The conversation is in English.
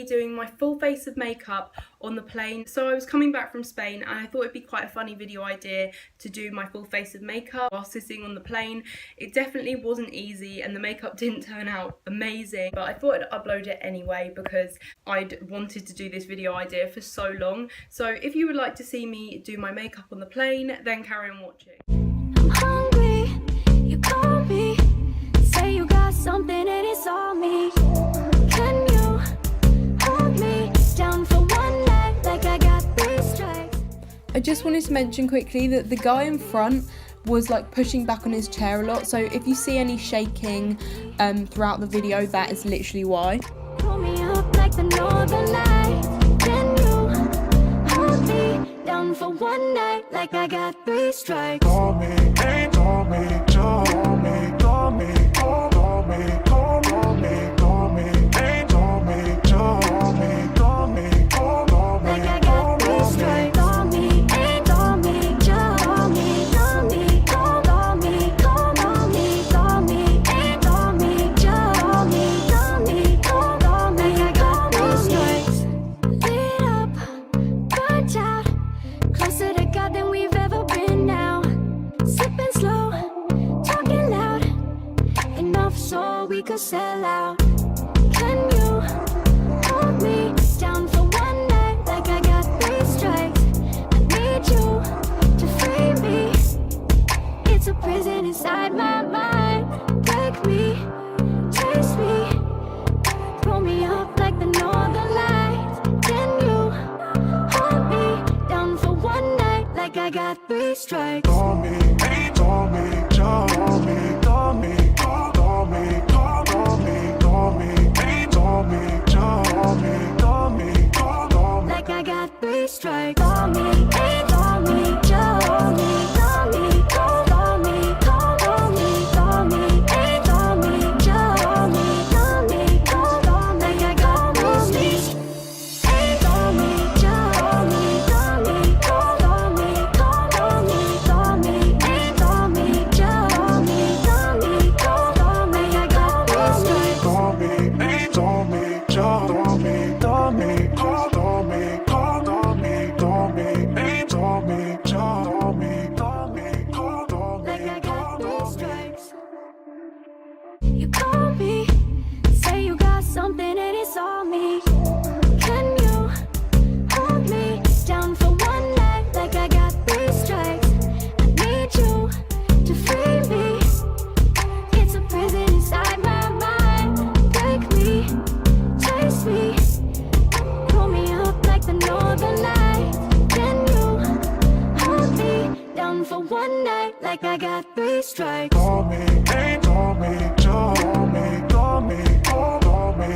doing my full face of makeup on the plane. So I was coming back from Spain and I thought it'd be quite a funny video idea to do my full face of makeup while sitting on the plane. It definitely wasn't easy and the makeup didn't turn out amazing, but I thought I'd upload it anyway because I'd wanted to do this video idea for so long. So if you would like to see me do my makeup on the plane, then carry on watching. I'm hungry, you call me, say you got something and it's all me. Can you hold me down for one night like I got 3 strikes? I just wanted to mention quickly that the guy in front was like pushing back on his chair a lot, so if you see any shaking throughout the video, that is literally why. Pull me up like the northern lights. Can you hold me down for one night like I got 3 strikes? Call me, ain't call me, just call me, call me, call me, call me, call me, ain't call me, just call me, call me, call me, Like I got 3 strikes. Call me, ain't call me, just call me, call me, call me, call me, call me, ain't call me, just call me, call me, call me, like I got 3 strikes. Lit up, burnt out, closer to God than we've ever been now. Sipping slow, talking loud, enough so we could sell out. Can you hold me down for one night like I got 3 strikes? I need you to free me. It's a prison inside my mind. Break me, taste me, pull me up like the northern lights. Can you hold me down for one night like I got 3 strikes? Call me, ain't call me, just call me, call me, call me, call me, call me, ain't call me, just call me, call me, call me. Like I got 3 strikes. Call me, ain't call me, just call me, call me, call me, call me, call me, ain't call me, just call me, call me, call me. Like I got 3 strikes. Ain't call me, just call me, call me, call me, call me, call me, ain't call me, just call me, call me, call me. Like I got 3 strikes. Call me, ain't call me, just call me, call me, call me, call me, call me, ain't call me, just call me, call me, call me, Like I got 3 call me. strikes. You call me, say you got something and it's all me. Can you hold me down for one night like I got 3 strikes? I need you to free me. It's a prison inside my mind. Break me, taste me, pull me up like the northern lights. Can you hold me down for one night like I got 3 strikes? Call me, ain't call me, just call me, call me, call me,